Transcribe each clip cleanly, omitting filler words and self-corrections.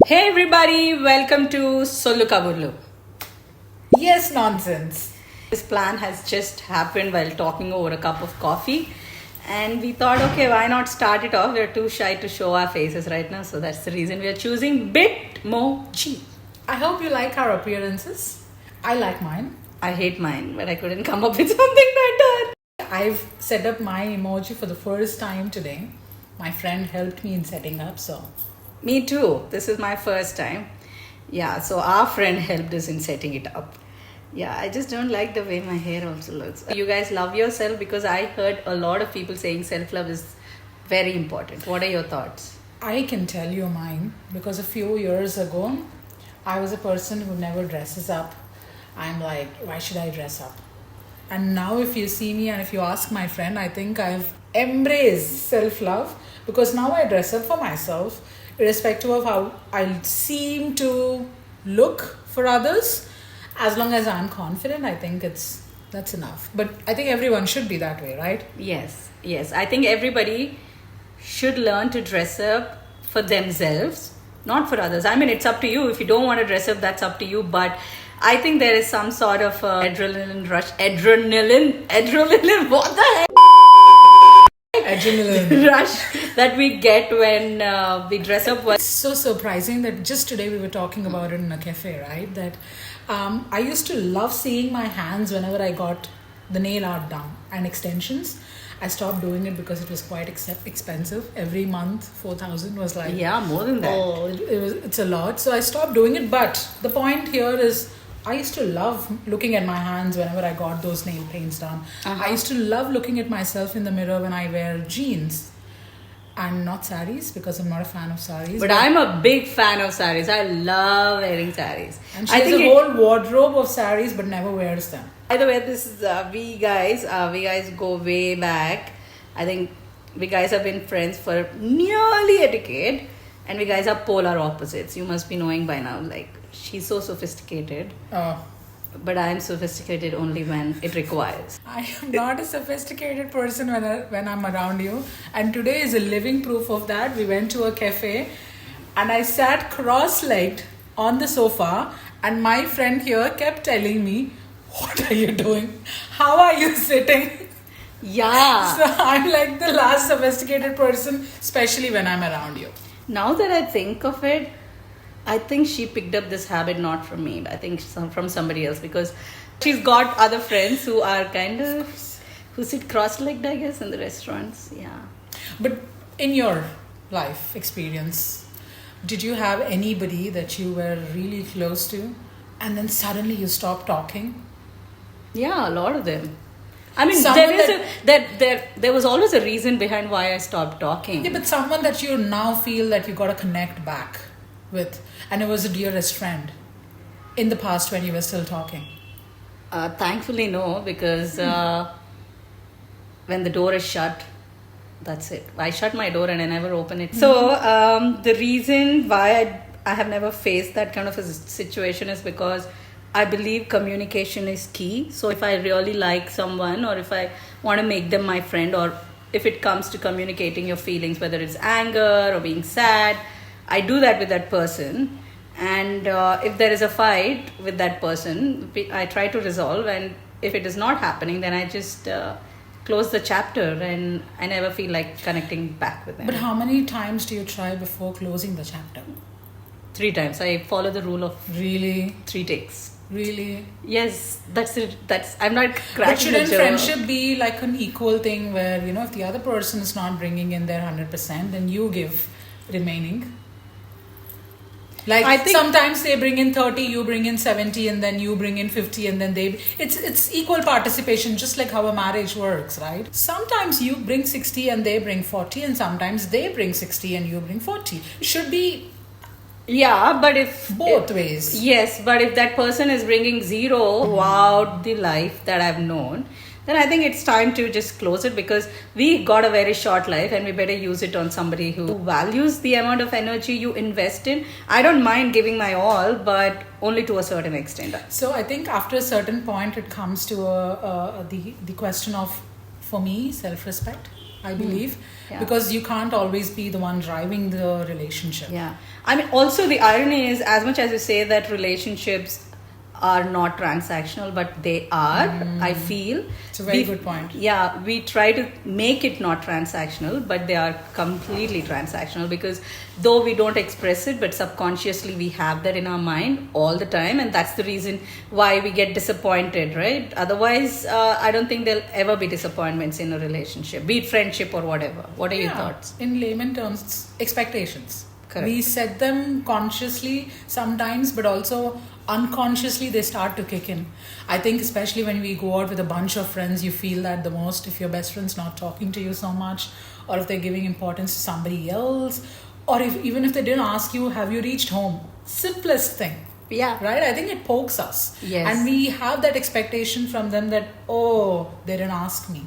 Hey everybody, welcome to Solu Kaburlu. Yes, nonsense. This plan has just happened while talking over a cup of coffee, and we thought, okay, why not start it off? We're too shy to show our faces right now, so that's the reason we are choosing Bitmoji. I hope you like our appearances. I like mine. I hate mine, but I couldn't come up with something better. I've set up my emoji for the first time today. My friend helped me in setting up, so. Me too. This is my first time. Yeah, so our friend helped us in setting it up. Yeah, I just don't like the way my hair also looks. You guys love yourself because I heard a lot of people saying self-love is very important. What are your thoughts? I can tell you mine because a few years ago, I was a person who never dresses up. I'm like, why should I dress up? And now, if you see me and if you ask my friend, I think I've embraced self love because now I dress up for myself, irrespective of how I seem to look for others. As long as I'm confident, I think that's enough. But I think everyone should be that way, right? Yes. I think everybody should learn to dress up for themselves, not for others. I mean, it's up to you. If you don't want to dress up, that's up to you. But I think there is some sort of adrenaline rush. Adrenaline, what the heck? Adrenaline. Rush that we get when we dress up. It's so surprising that just today we were talking about it in a cafe, right? That I used to love seeing my hands whenever I got the nail art done and extensions. I stopped doing it because it was quite expensive. Every month, 4,000 was like... Yeah, more than that. Oh, it's a lot. So I stopped doing it. But the point here is I used to love looking at my hands whenever I got those nail paints done. I used to love looking at myself in the mirror when I wear jeans and not saris because I'm not a fan of saris. But I'm a big fan of saris. I love wearing saris. And she has a whole wardrobe of saris but never wears them. By the way, this is we guys go way back. I think we guys have been friends for nearly a decade, and we guys are polar opposites. You must be knowing by now. Like, she's so sophisticated, but I'm sophisticated only when it requires. I am not a sophisticated person when I'm around you, and today is a living proof of that. We went to a cafe, and I sat cross-legged on the sofa, and my friend here kept telling me, "What are you doing? How are you sitting?" Yeah. So I'm like the last sophisticated person, especially when I'm around you. Now that I think of it, I think she picked up this habit not from me. I think from somebody else because she's got other friends who are who sit cross-legged, I guess, in the restaurants. Yeah. But in your life experience, did you have anybody that you were really close to and then suddenly you stopped talking? Yeah, a lot of them. I mean, Someone there was always a reason behind why I stopped talking. Yeah, but someone that you now feel that you got to connect back with, and it was a dearest friend in the past when you were still talking. Thankfully, no, because when the door is shut, that's it. I shut my door and I never open it. So the reason why I have never faced that kind of a situation is because I believe communication is key. So if I really like someone or if I want to make them my friend, or if it comes to communicating your feelings, whether it's anger or being sad, I do that with that person. And if there is a fight with that person, I try to resolve. And if it is not happening, then I just close the chapter and I never feel like connecting back with them. But how many times do you try before closing the chapter? 3 times. I follow the rule of Really? 3 takes. Really? Yes, that's it. I'm not cracking But shouldn't the joke. friendship be like an equal thing where, if the other person is not bringing in their 100%, then you give remaining? Like, I think sometimes they bring in 30, you bring in 70, and then you bring in 50, and then it's equal participation, just like how a marriage works, right? Sometimes you bring 60 and they bring 40, and sometimes they bring 60 and you bring 40. It should be... Yeah, but if... Both ways. Yes, but if that person is bringing 0 throughout the life that I've known, then I think it's time to just close it because we got a very short life and we better use it on somebody who values the amount of energy you invest in. I don't mind giving my all, but only to a certain extent. So I think after a certain point, it comes to the question of, for me, self-respect. I believe, Yeah. because you can't always be the one driving the relationship. Yeah. I mean, also the irony is, as much as you say that relationships are not transactional, but they are, I feel. It's a very good point. Yeah, we try to make it not transactional, but they are completely transactional, because though we don't express it, but subconsciously we have that in our mind all the time, and that's the reason why we get disappointed, right? Otherwise, I don't think there'll ever be disappointments in a relationship, be it friendship or whatever. What are your thoughts? In layman terms, it's expectations. Correct. We set them consciously sometimes, but also unconsciously they start to kick in. I think especially when we go out with a bunch of friends, you feel that the most if your best friend's not talking to you so much, or if they're giving importance to somebody else, or if even if they didn't ask you, have you reached home? Simplest thing. Yeah. Right? I think it pokes us. Yes. And we have that expectation from them that, oh, they didn't ask me.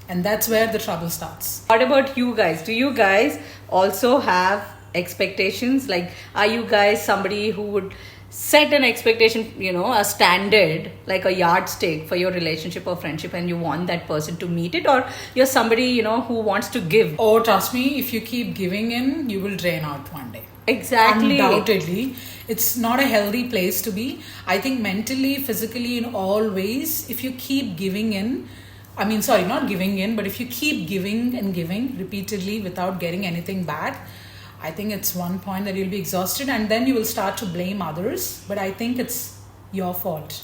And that's where the trouble starts. What about you guys? Do you guys also have expectations? Like, are you guys somebody who would set an expectation, a standard, like a yardstick for your relationship or friendship, and you want that person to meet it? Or you're somebody, who wants to give? Oh, trust me, if you keep giving in, you will drain out one day. Exactly. Undoubtedly. It's not a healthy place to be. I think mentally, physically, in all ways, if you keep giving in, not giving in, but if you keep giving and giving repeatedly without getting anything back, I think it's one point that you'll be exhausted, and then you will start to blame others. But I think it's your fault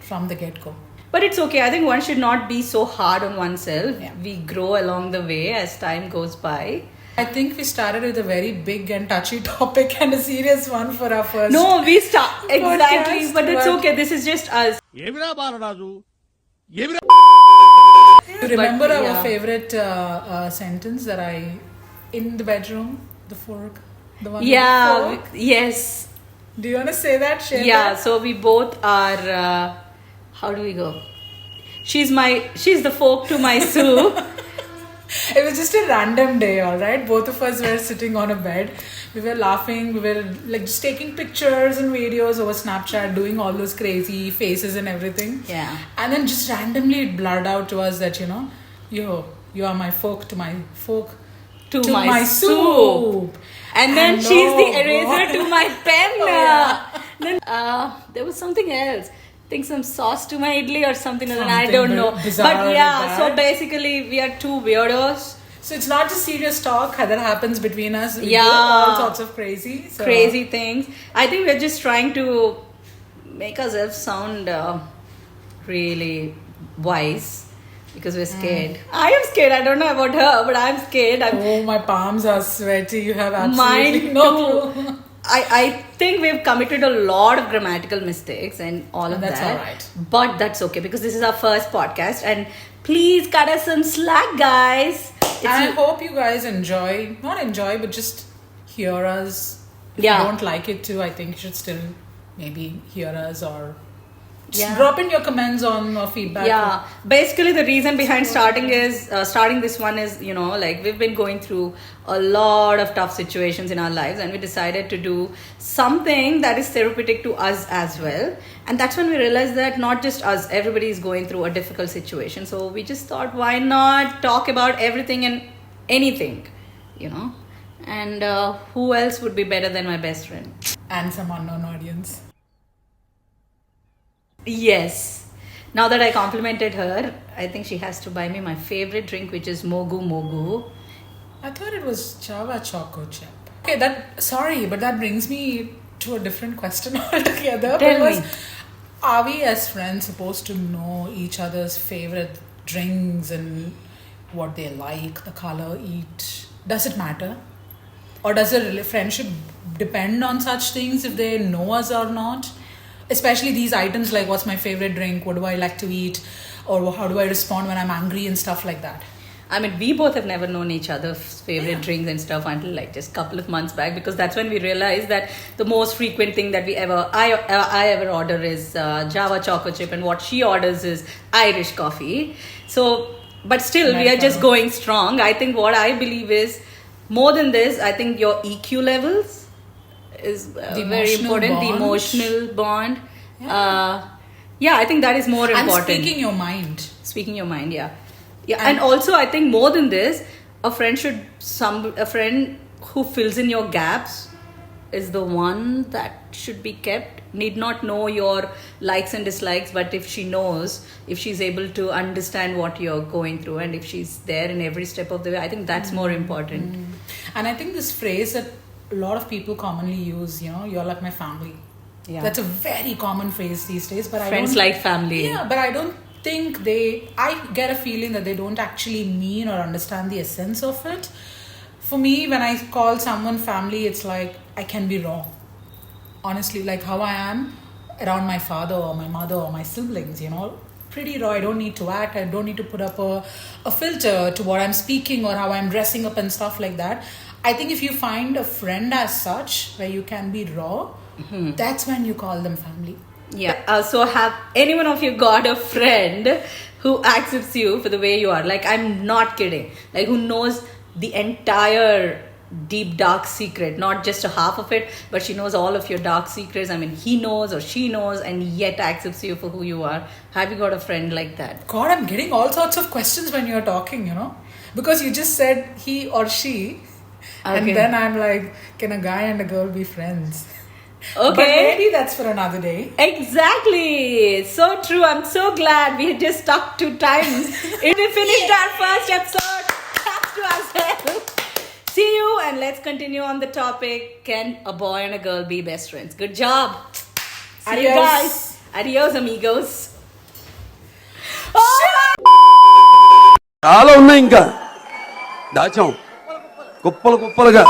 from the get-go. But it's okay. I think one should not be so hard on oneself. Yeah. We grow along the way as time goes by. I think we started with a very big and touchy topic and a serious one for our first. No, we start exactly, podcast, but it's okay. This is just us. You remember But, yeah. our favorite sentence that in the bedroom, the fork, the one. Yeah. With the fork? Yes. Do you want to say that? Share Yeah. that? So we both are. How do we go? She's the fork to my soup. It was just a random day, all right. Both of us were sitting on a bed. We were laughing. We were like just taking pictures and videos over Snapchat, doing all those crazy faces and everything. Yeah. And then just randomly it blurred out to us that you are my fork to my fork to my soup. And then And she's the oh, eraser God. to my pen. Oh, yeah. Then there was something else. I think some sauce to my idli or something. I Something don't know. bizarre But yeah, like so that. basically we are two weirdos. So it's not just serious talk that happens between us. We Yeah. do all sorts of crazy. So. Crazy things. I think we're just trying to make ourselves sound really wise, because we're scared. I am scared. I don't know about her, but I'm scared. Oh, my palms are sweaty. You have absolutely Mine no too. clue. I think we've committed a lot of grammatical mistakes and all of That's that. all right. But that's okay, because this is our first podcast, and please cut us some slack, guys. And I hope you guys not enjoy, but just hear us. If Yeah. you don't like it too, I think you should still maybe hear us or just Yeah. drop in your comments on or feedback. Yeah, basically the reason behind starting this one is, like we've been going through a lot of tough situations in our lives, and we decided to do something that is therapeutic to us as well. And that's when we realized that not just us, everybody is going through a difficult situation. So we just thought, why not talk about everything and anything, and who else would be better than my best friend? And some unknown audience. Yes. Now that I complimented her, I think she has to buy me my favorite drink, which is Mogu Mogu. I thought it was Java Choco Chip. Okay, but that brings me to a different question altogether. Tell me. Are we as friends supposed to know each other's favorite drinks and what they like, the color, eat? Does it matter? Or does a friendship depend on such things if they know us or not? Especially these items like what's my favorite drink, what do I like to eat, or how do I respond when I'm angry and stuff like that. I mean, we both have never known each other's favorite drinks and stuff until like just a couple of months back, because that's when we realized that the most frequent thing that I ever order is Java Choco Chip, and what she orders is Irish coffee. So, but still, we are just going strong. I think what I believe is, more than this, I think your EQ levels is very important. The emotional bond. Yeah, I think that is more important. And speaking your mind. Speaking your mind, yeah. Yeah, and also I think more than this, a friend who fills in your gaps is the one that should be kept. Need not know your likes and dislikes, but if she knows, if she's able to understand what you're going through, and if she's there in every step of the way, I think that's more important. And I think this phrase that a lot of people commonly use, you're like my family. Yeah. That's a very common phrase these days. But Friends like family. Yeah, but I don't think I get a feeling that they don't actually mean or understand the essence of it. For me, when I call someone family, it's like I can be raw. Honestly, like how I am around my father or my mother or my siblings, pretty raw. I don't need to act. I don't need to put up a filter to what I'm speaking or how I'm dressing up and stuff like that. I think if you find a friend as such, where you can be raw, that's when you call them family. Yeah. So have any one of you got a friend who accepts you for the way you are? Like, I'm not kidding. Like, who knows the entire deep dark secret, not just a half of it, but she knows all of your dark secrets. I mean, he knows or she knows, and yet accepts you for who you are. Have you got a friend like that? God, I'm getting all sorts of questions when you're talking, because you just said he or she, and then I'm like, can a guy and a girl be friends? Okay. But maybe that's for another day. Exactly. So true. I'm so glad we had just stuck to time. We finished our first episode. Claps to ourselves. See you, and let's continue on the topic. Can a boy and a girl be best friends? Good job. See you guys. Adios, amigos. చాలా ఉన్నాయి ఇంకా దాచాం కుప్పలు కుప్పలుగా